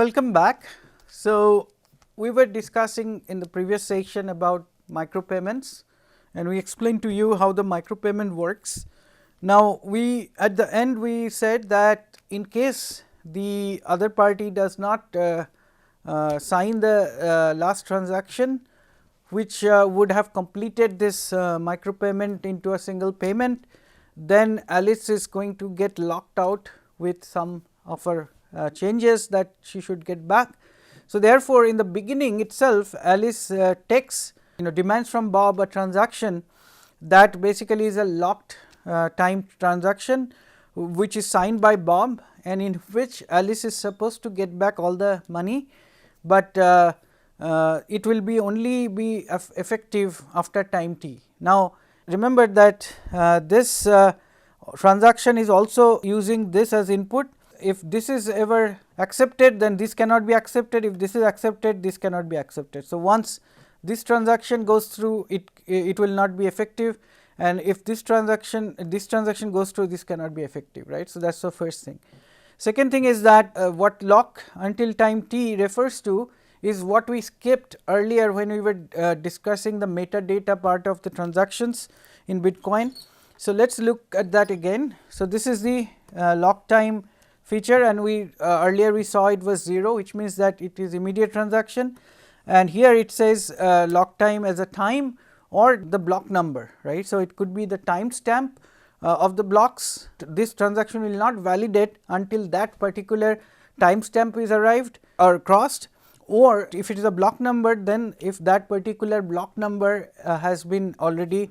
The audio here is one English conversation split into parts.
welcome back. So, we were discussing in the previous section about micropayments, and we explained to you how the micropayment works. Now, we at the end we said that in case the other party does not sign the last transaction, which would have completed this micropayment into a single payment, then Alice is going to get locked out with some of her changes that she should get back. So, therefore, in the beginning itself Alice takes demands from Bob a transaction that basically is a locked time transaction, which is signed by Bob, and in which Alice is supposed to get back all the money, but it will be only be effective after time t. Now, remember that this transaction is also using this as input. If this is ever accepted, then this cannot be accepted. If this is accepted, this cannot be accepted. So, once this transaction goes through, it will not be effective, and if this transaction goes through, this cannot be effective, right. So, that is the first thing. Second thing is that what lock until time t refers to is what we skipped earlier when we were discussing the metadata part of the transactions in Bitcoin. So, let us look at that again. So, this is the lock time feature, and we earlier we saw it was 0, which means that it is immediate transaction, and here it says lock time as a time or the block number, right. So, it could be the timestamp of the blocks. This transaction will not validate until that particular timestamp is arrived or crossed, or if it is a block number, then if that particular block number has been already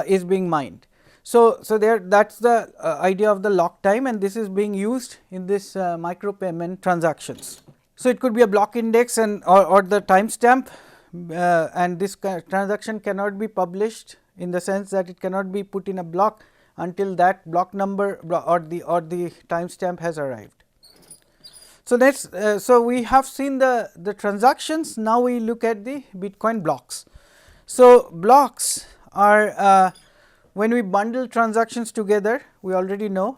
is being mined. So, there that is the idea of the lock time, and this is being used in this micropayment transactions. So, it could be a block index and or the timestamp, and this transaction cannot be published in the sense that it cannot be put in a block until that block number or the timestamp has arrived. So, next so we have seen the transactions. Now, we look at the Bitcoin blocks. So, blocks are when we bundle transactions together, we already know,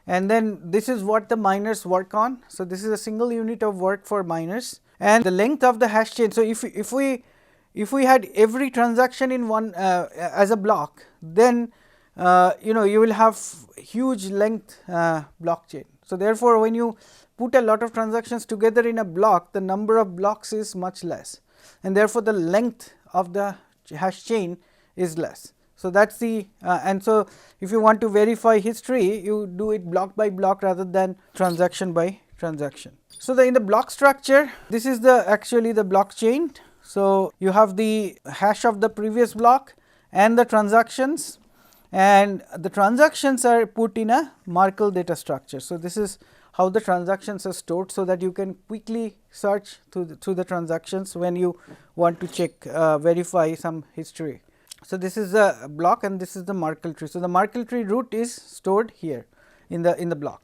and then this is what the miners work on. So, this is a single unit of work for miners, and the length of the hash chain. So, if we had every transaction in one as a block, then you will have huge length blockchain. So, therefore, when you put a lot of transactions together in a block, the number of blocks is much less, and therefore, the length of the hash chain is less. So, that is the and so if you want to verify history, you do it block by block rather than transaction by transaction. So, in the block structure, this is the actually the blockchain. So, you have the hash of the previous block and the transactions, and the transactions are put in a Merkle data structure. So, this is how the transactions are stored, so that you can quickly search through the transactions when you want to check verify some history. So, this is the block and this is the Merkle tree. So, the Merkle tree root is stored here in the block.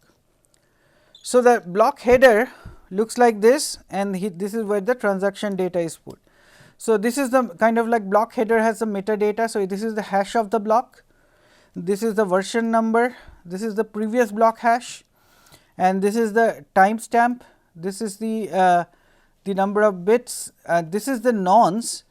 So, the block header looks like this, and this is where the transaction data is put. So, this is the kind of like block header has the metadata. So, this is the hash of the block, this is the version number, this is the previous block hash, and this is the timestamp, this is the number of bits, this is the nonce.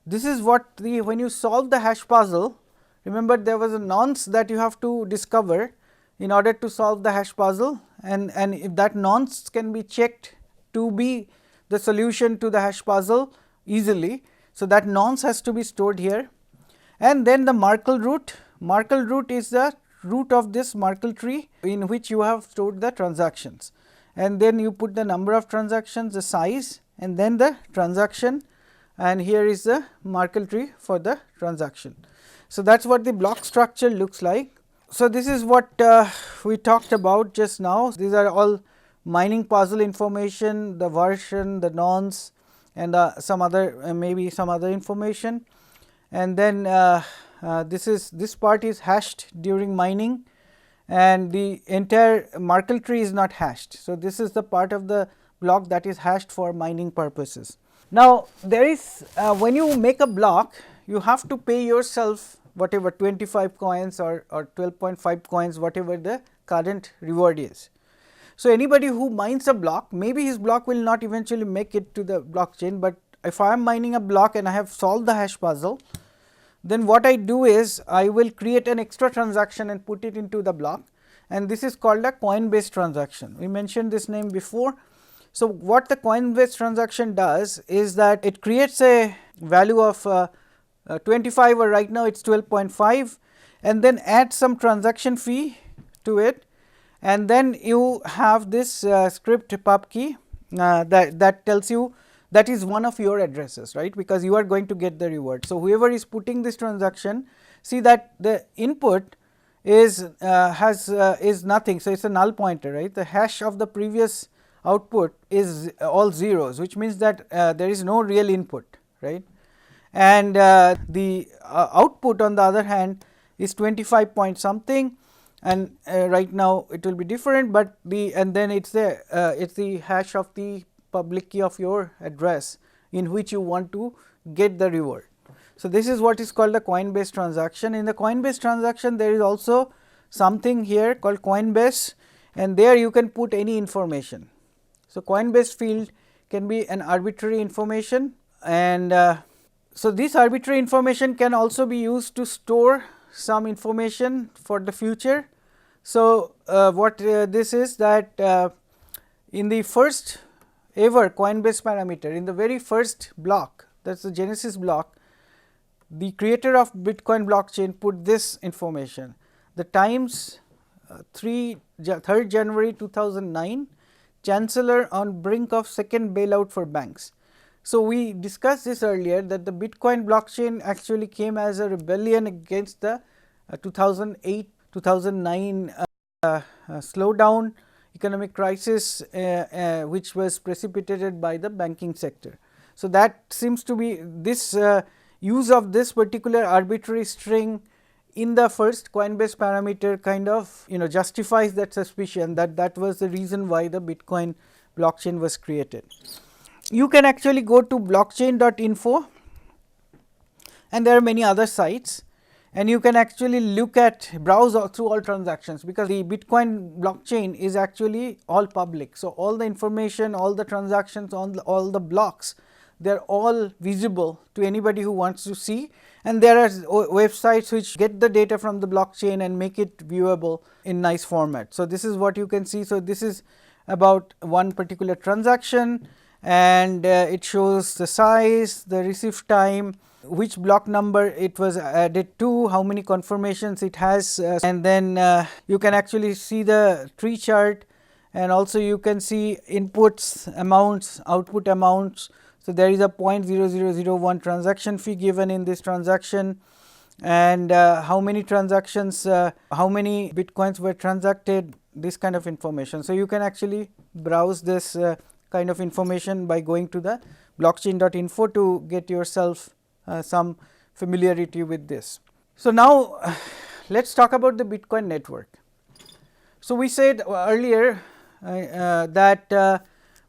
This is what when you solve the hash puzzle, remember there was a nonce that you have to discover in order to solve the hash puzzle, and if that nonce can be checked to be the solution to the hash puzzle easily. So, that nonce has to be stored here, and then the Merkle root. Merkle root is the root of this Merkle tree in which you have stored the transactions, and then you put the number of transactions, the size, and then the transaction, and here is the Merkle tree for the transaction. So, that is what the block structure looks like. So, this is what we talked about just now. These are all mining puzzle information, the version, the nonce, and some other maybe some other information, and then this part is hashed during mining, and the entire Merkle tree is not hashed. So, this is the part of the block that is hashed for mining purposes. Now, there is when you make a block, you have to pay yourself whatever 25 coins or 12.5 coins, whatever the current reward is. So, anybody who mines a block, maybe his block will not eventually make it to the blockchain, but if I am mining a block and I have solved the hash puzzle, then what I do is I will create an extra transaction and put it into the block, and this is called a coinbase transaction. We mentioned this name before. So, what the coinbase transaction does is that it creates a value of 25, or right now it is 12.5, and then add some transaction fee to it, and then you have this script pub key that tells you that is one of your addresses, right, because you are going to get the reward. So, whoever is putting this transaction, see that the input is is nothing. So, it is a null pointer, right. The hash of the previous output is all zeros, which means that there is no real input, right, and the output on the other hand is 25 point something, and right now it will be different, but and then it is the hash of the public key of your address in which you want to get the reward. So, this is what is called the coinbase transaction. In the coinbase transaction, there is also something here called coinbase, and there you can put any information. So, coinbase field can be an arbitrary information, and so this arbitrary information can also be used to store some information for the future. So, what this is that in the first ever coinbase parameter, in the very first block, that is the genesis block, the creator of Bitcoin blockchain put this information, the times 3rd January 2009, chancellor on brink of second bailout for banks. So, we discussed this earlier that the Bitcoin blockchain actually came as a rebellion against the 2008-2009 slowdown economic crisis which was precipitated by the banking sector. So, that seems to be this use of this particular arbitrary string in the first coinbase parameter kind of justifies that suspicion that that was the reason why the Bitcoin blockchain was created. You can actually go to blockchain.info, and there are many other sites, and you can actually look at browse through all transactions, because the Bitcoin blockchain is actually all public. So, all the information, all the transactions on all the blocks, they are all visible to anybody who wants to see, and there are websites which get the data from the blockchain and make it viewable in nice format. So, this is what you can see. So, this is about one particular transaction, and it shows the size, the receive time, which block number it was added to, how many confirmations it has, and then you can actually see the tree chart, and also you can see inputs amounts, output amounts. So, there is a 0.0001 transaction fee given in this transaction, and how many transactions, how many bitcoins were transacted, this kind of information. So, you can actually browse this kind of information by going to the blockchain.info to get yourself some familiarity with this. So, now let us talk about the Bitcoin network. So, we said earlier that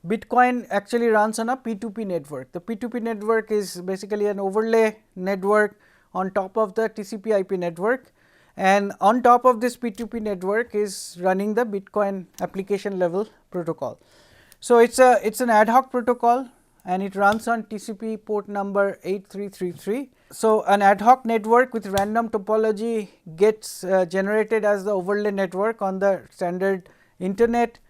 Bitcoin actually runs on a P2P network. The P2P network is basically an overlay network on top of the TCP IP network, and on top of this P2P network is running the Bitcoin application level protocol. So, it is an ad hoc protocol, and it runs on TCP port number 8333. So, an ad hoc network with random topology gets generated as the overlay network on the standard internet.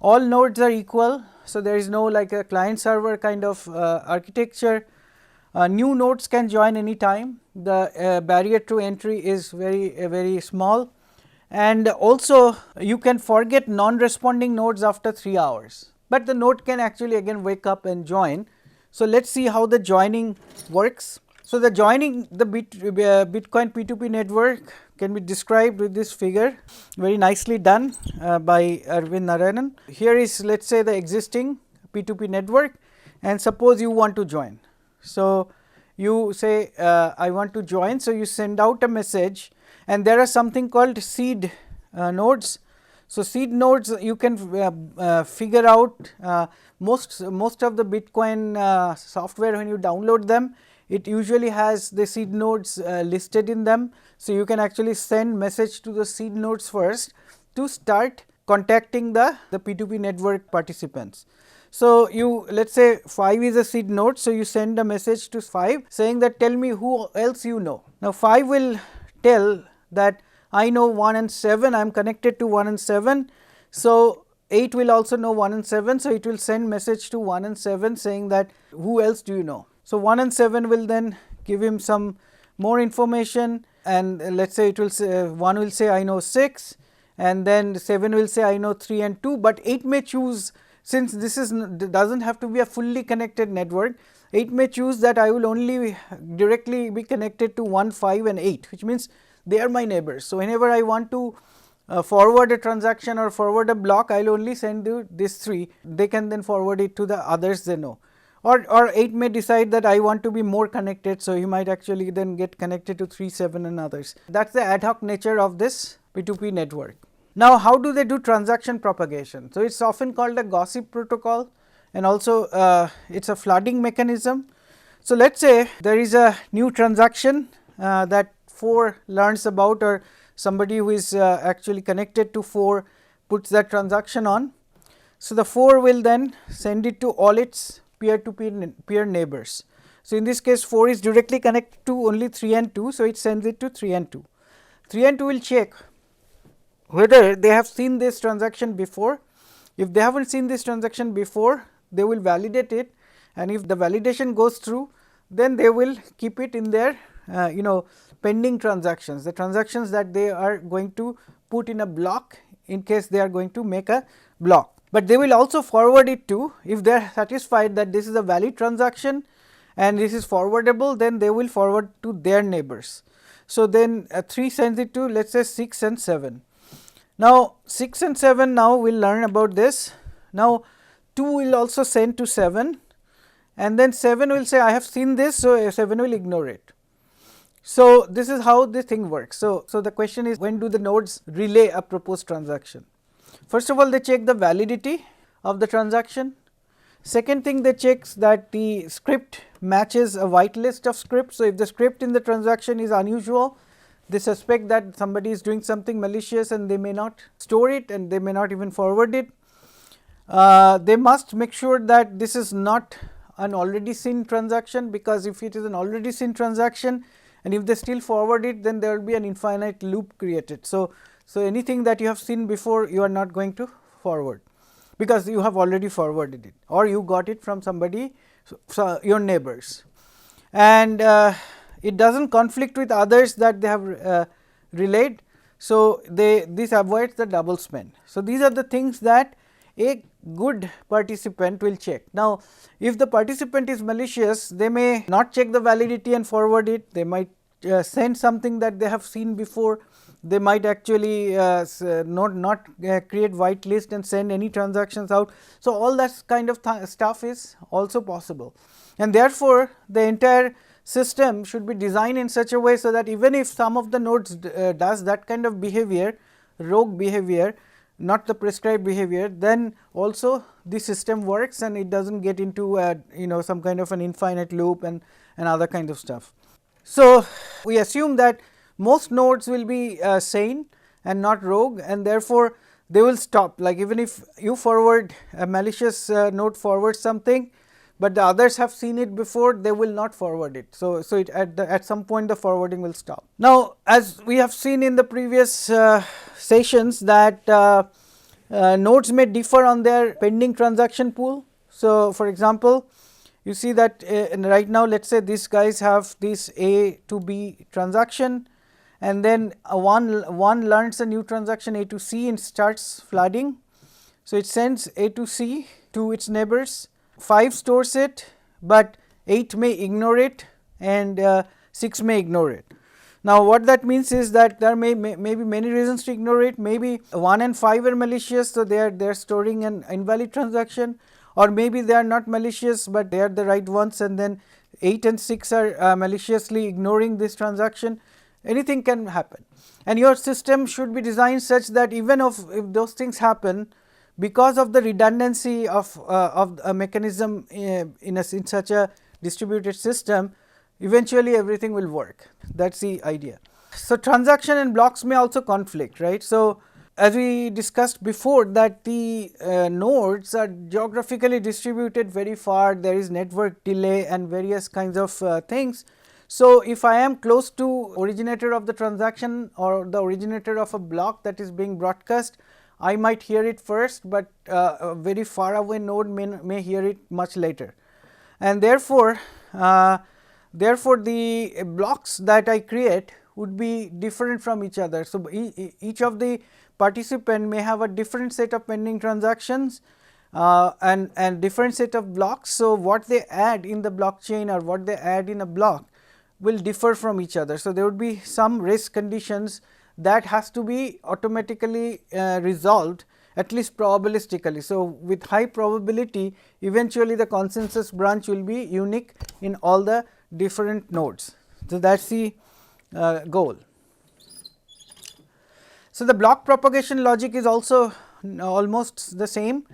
All nodes are equal. So, there is no like a client server kind of architecture. New nodes can join any time. The barrier to entry is very small, and also you can forget non-responding nodes after 3 hours, but the node can actually again wake up and join. So, let us see how the joining works. So, the joining the Bitcoin P2P network can be described with this figure, very nicely done by Arvind Narayanan. Here is, let us say, the existing P2P network, and suppose you want to join. So, you say I want to join. So, you send out a message, and there are something called seed nodes. So, seed nodes you can figure out most of the Bitcoin software. When you download them, it usually has the seed nodes listed in them. So, you can actually send message to the seed nodes first to start contacting the P2P network participants. So, you let us say 5 is a seed node. So, you send a message to 5 saying that tell me who else you know. Now, 5 will tell that I know 1 and 7, I am connected to 1 and 7. So, 8 will also know 1 and 7. So, it will send message to 1 and 7 saying that who else do you know. So, 1 and 7 will then give him some more information, and let us say it will say 1 will say I know 6, and then 7 will say I know 3 and 2, but 8 may choose, since this is does not have to be a fully connected network, 8 may choose that I will only directly be connected to 1, 5 and 8, which means they are my neighbors. So, whenever I want to forward a transaction or forward a block, I will only send you these 3, they can then forward it to the others they know. Or 8 may decide that I want to be more connected. So, he might actually then get connected to 3, 7 and others. That is the ad hoc nature of this P2P network. Now, how do they do transaction propagation? So, it is often called a gossip protocol, and also it is a flooding mechanism. So, let us say there is a new transaction that 4 learns about, or somebody who is actually connected to 4 puts that transaction on. So, the 4 will then send it to all its peer neighbors. So, in this case 4 is directly connected to only 3 and 2. So, it sends it to 3 and 2. 3 and 2 will check whether they have seen this transaction before. If they have not seen this transaction before, they will validate it, and if the validation goes through, then they will keep it in their pending transactions, the transactions that they are going to put in a block in case they are going to make a block. But they will also forward it to, if they are satisfied that this is a valid transaction and this is forwardable, then they will forward to their neighbors. So, then 3 sends it to, let us say 6 and 7. Now, 6 and 7 now we will learn about this. Now, 2 will also send to 7, and then 7 will say I have seen this. So, 7 will ignore it. So, this is how this thing works. So, the question is, when do the nodes relay a proposed transaction? First of all, they check the validity of the transaction. Second thing, they check that the script matches a whitelist of scripts. So, if the script in the transaction is unusual, they suspect that somebody is doing something malicious and they may not store it and they may not even forward it. They must make sure that this is not an already seen transaction, because if it is an already seen transaction and if they still forward it, then there will be an infinite loop created. So, anything that you have seen before, you are not going to forward, because you have already forwarded it or you got it from somebody, so your neighbors, and it does not conflict with others that they have relayed. So, this avoids the double spend. So, these are the things that a good participant will check. Now, if the participant is malicious, they may not check the validity and forward it, they might send something that they have seen before, they might actually not create whitelist and send any transactions out. So, all that kind of stuff is also possible, and therefore, the entire system should be designed in such a way so that even if some of the nodes does that kind of behavior, rogue behavior, not the prescribed behavior, then also the system works and it does not get into some kind of an infinite loop and other kind of stuff. So, we assume that most nodes will be sane and not rogue, and therefore, they will stop. Like even if you forward a malicious node forwards something, but the others have seen it before, they will not forward it. So, at some point the forwarding will stop. Now, as we have seen in the previous sessions that nodes may differ on their pending transaction pool. So, for example, you see that right now let us say these guys have this A to B transaction, and then one learns a new transaction A to C and starts flooding. So, it sends A to C to its neighbors. 5 stores it, but 8 may ignore it and 6 may ignore it. Now, what that means is that there may be many reasons to ignore it. Maybe 1 and 5 are malicious, so they are storing an invalid transaction, or maybe they are not malicious, but they are the right ones, and then 8 and 6 are maliciously ignoring this transaction. Anything can happen, and your system should be designed such that even if those things happen, because of the redundancy of a mechanism in such a distributed system, eventually everything will work. That is the idea. So, transaction and blocks may also conflict, right. So, as we discussed before, that the nodes are geographically distributed very far, there is network delay and various kinds of things. So, if I am close to originator of the transaction or the originator of a block that is being broadcast, I might hear it first, but a very far away node may hear it much later. And therefore, the blocks that I create would be different from each other. So, each of the participant may have a different set of pending transactions and different set of blocks. So, what they add in the blockchain or what they add in a block will differ from each other. So, there would be some race conditions that has to be automatically resolved, at least probabilistically. So, with high probability, eventually the consensus branch will be unique in all the different nodes. So, that is the goal. So, the block propagation logic is also almost the same.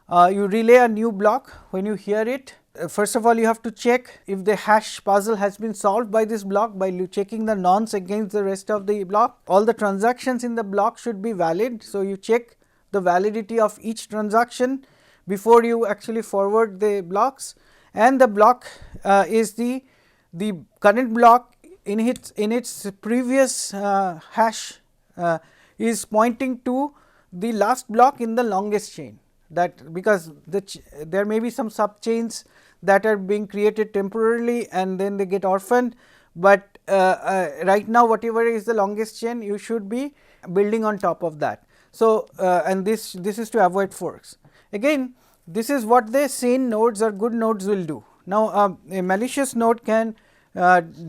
You relay a new block. When you hear it, first of all you have to check if the hash puzzle has been solved by this block by checking the nonce against the rest of the block. All the transactions in the block should be valid. So, you check the validity of each transaction before you actually forward the blocks, and the block is the current block in its previous hash is pointing to the last block in the longest chain, that because there may be some sub chains that are being created temporarily and then they get orphaned, but right now whatever is the longest chain you should be building on top of that. So, and this is to avoid forks. Again, this is what the sane nodes or good nodes will do. Now, a malicious node can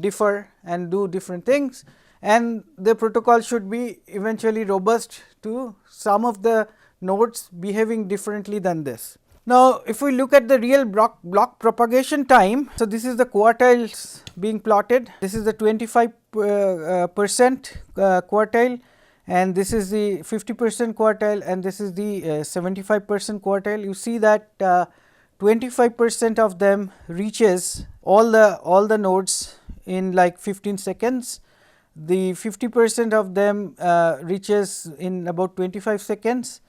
differ and do different things, and the protocol should be eventually robust to some of the nodes behaving differently than this. Now, if we look at the real block propagation time, so this is the quartiles being plotted. This is the 25% quartile, and this is the 50% quartile, and this is the 75% quartile. You see that 25% of them reaches all the nodes in like 15 seconds. The 50% of them reaches in about 25 seconds,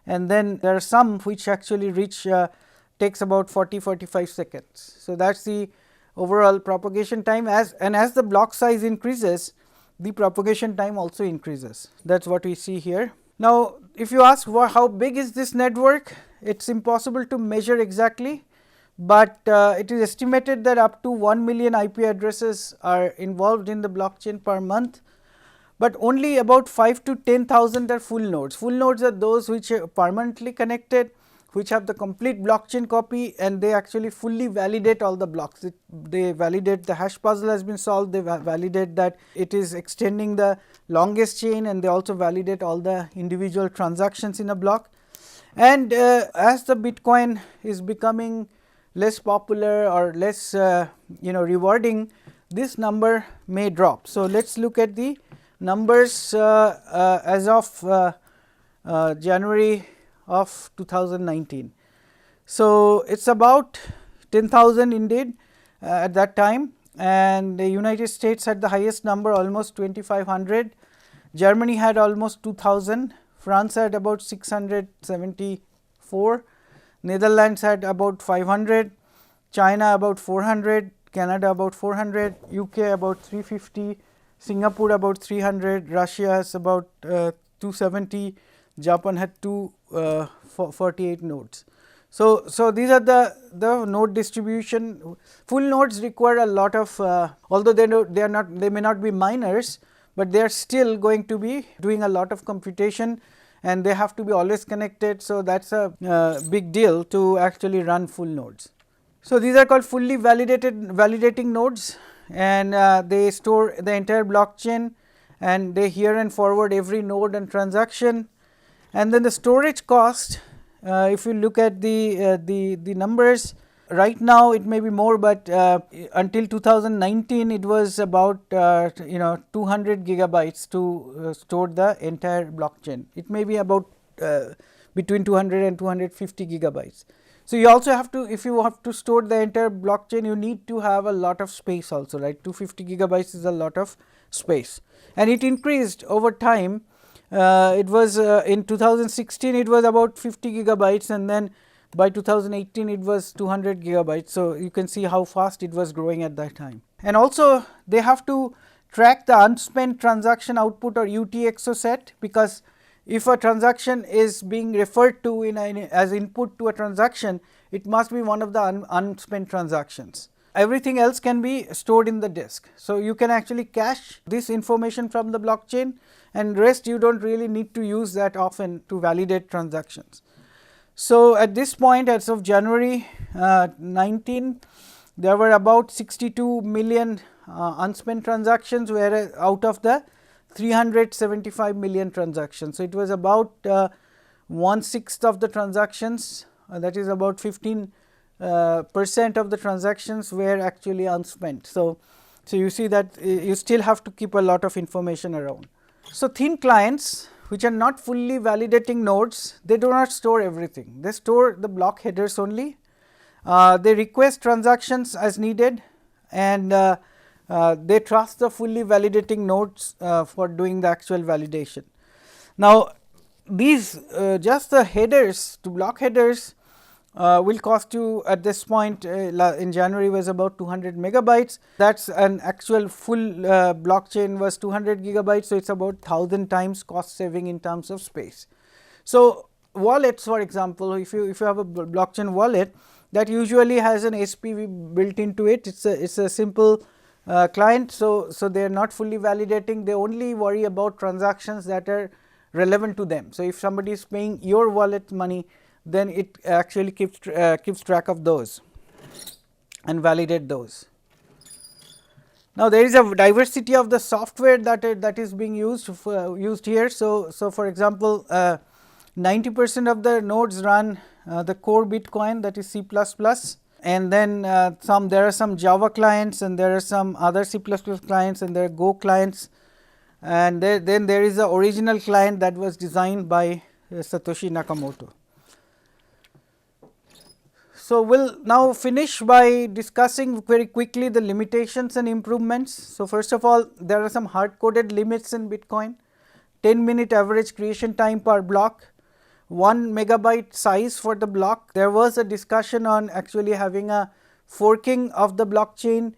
and then there are some which actually reach takes about 40-45 seconds. So, that is the overall propagation time, as the block size increases, the propagation time also increases. That is what we see here. Now, if you ask how big is this network, it is impossible to measure exactly, but it is estimated that up to 1 million IP addresses are involved in the blockchain per month, but only about 5 to 10,000 are full nodes. Full nodes are those which are permanently connected, which have the complete blockchain copy, and they actually fully validate all the blocks. They validate the hash puzzle has been solved, they validate that it is extending the longest chain, and they also validate all the individual transactions in a block. And as the Bitcoin is becoming less popular or less rewarding, this number may drop. So, let us look at the numbers as of January of 2019. So, it is about 10,000 indeed at that time, and the United States had the highest number, almost 2,500. Germany had almost 2,000, France had about 674, Netherlands had about 500, China about 400, Canada about 400, UK about 350, Singapore about 300, Russia has about 270, Japan had 248 nodes. So, these are the node distribution. Full nodes require a lot of, although they may not be miners, but they are still going to be doing a lot of computation, and they have to be always connected. So, that is a big deal to actually run full nodes. So, these are called fully validating nodes, and they store the entire blockchain, and they hear and forward every node and transaction. And then the storage cost, if you look at the numbers, right now it may be more, but until 2019 it was about 200 gigabytes to store the entire blockchain. It may be about between 200 and 250 gigabytes. So, you also have to, if you have to store the entire blockchain, you need to have a lot of space also, right. 250 gigabytes is a lot of space, and it increased over time It was in 2016 it was about 50 gigabytes, and then by 2018 it was 200 gigabytes. So, you can see how fast it was growing at that time. And also they have to track the unspent transaction output or UTXO set, because if a transaction is being referred to as input to a transaction, it must be one of the unspent transactions. Everything else can be stored in the disk. So, you can actually cache this information from the blockchain, and rest you do not really need to use that often to validate transactions. So, at this point, as of January 19, there were about 62 million unspent transactions, whereas out of the 375 million transactions. So, it was about 1/6 of the transactions, that is about 15% of the transactions were actually unspent. So, you see that you still have to keep a lot of information around. So, thin clients which are not fully validating nodes, they do not store everything, they store the block headers only. They request transactions as needed, and they trust the fully validating nodes for doing the actual validation. Now, these just the headers to block headers will cost you at this point in January was about 200 megabytes. That is an actual full blockchain was 200 gigabytes. So, it is about 1000 times cost saving in terms of space. So, wallets, for example, if you have a blockchain wallet that usually has an SPV built into it, it is a simple client. So, they are not fully validating, they only worry about transactions that are relevant to them. So, if somebody is paying your wallet money, then it actually keeps track of those and validate those. Now, there is a diversity of the software that is being used here. So, for example, 90% of the nodes run the core Bitcoin, that is C++, and then there are some Java clients, and there are some other C++ clients, and there are Go clients, and then there is the original client that was designed by Satoshi Nakamoto. So, we will now finish by discussing very quickly the limitations and improvements. So, first of all, there are some hard coded limits in Bitcoin: 10-minute average creation time per block, 1 megabyte size for the block. There was a discussion on actually having a forking of the blockchain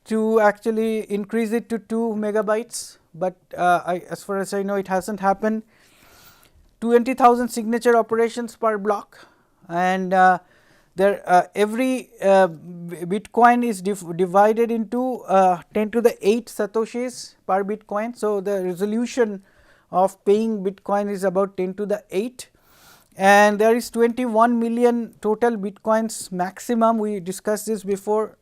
to actually increase it to 2 megabytes, but as far as I know, it has not happened. 20,000 signature operations per block, and every Bitcoin is divided into 10 to the 8 satoshis per Bitcoin. So, the resolution of paying Bitcoin is about 10 to the 8, and there is 21 million total Bitcoins maximum. We discussed this before,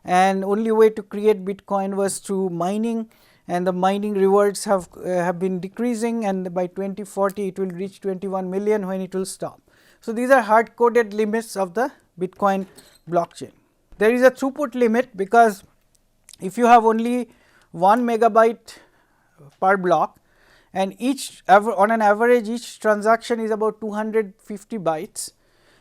and only way to create Bitcoin was through mining, and the mining rewards have been decreasing, and by 2040 it will reach 21 million when it will stop. So, these are hard coded limits of the Bitcoin blockchain. There is a throughput limit, because if you have only 1 megabyte per block, and on an average each transaction is about 250 bytes,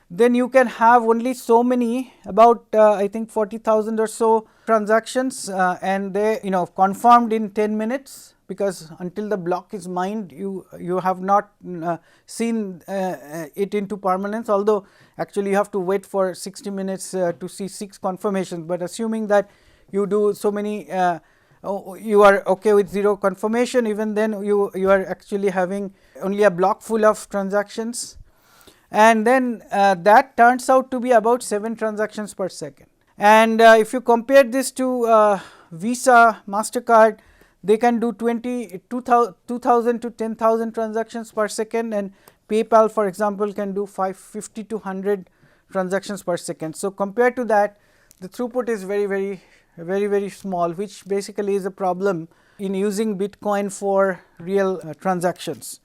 then you can have only so many, about I think 40,000 or so transactions, and they confirmed in 10 minutes. Because until the block is mined, you have not seen it into permanence, although actually you have to wait for 60 minutes to see 6 confirmations, but assuming that you do so many, you are okay with 0 confirmation, even then you are actually having only a block full of transactions, and then that turns out to be about 7 transactions per second. And if you compare this to Visa, MasterCard, they can do 2,000 to 10,000 transactions per second, and PayPal, for example, can do 50 to 100 transactions per second. So, compared to that, the throughput is very small, which basically is a problem in using Bitcoin for real transactions.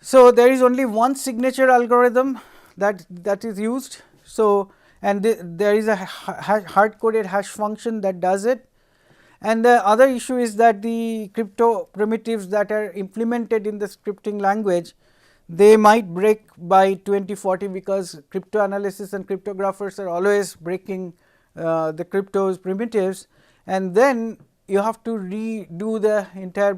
So, there is only one signature algorithm that is used. So, and there is a hard coded hash function that does it. And the other issue is that the crypto primitives that are implemented in the scripting language, they might break by 2040, because crypto analysis and cryptographers are always breaking the crypto's primitives, and then you have to redo the entire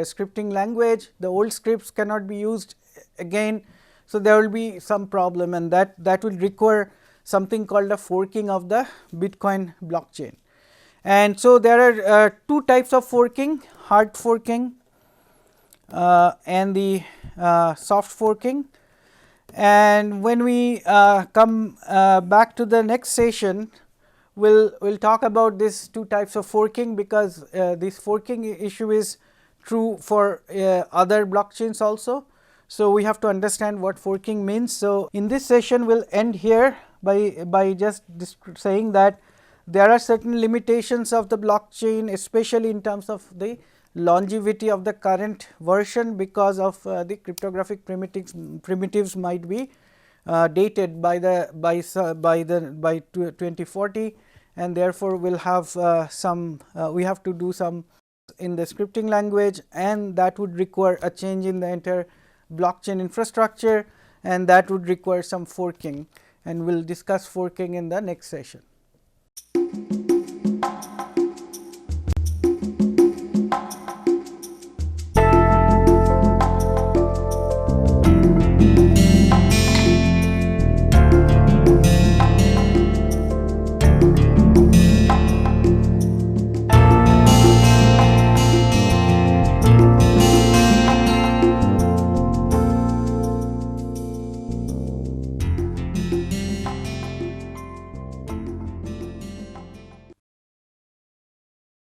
scripting language. The old scripts cannot be used again. So, there will be some problem, and that will require something called a forking of the Bitcoin blockchain. And so, there are two types of forking: hard forking and the soft forking. And when we come back to the next session, we'll talk about these two types of forking, because this forking issue is true for other blockchains also. So, we have to understand what forking means. So, in this session we will end here by just saying that there are certain limitations of the blockchain, especially in terms of the longevity of the current version, because of the cryptographic primitives might be dated by 2040, and therefore we will have we have to do some in the scripting language, and that would require a change in the entire blockchain infrastructure, and that would require some forking, and we will discuss forking in the next session.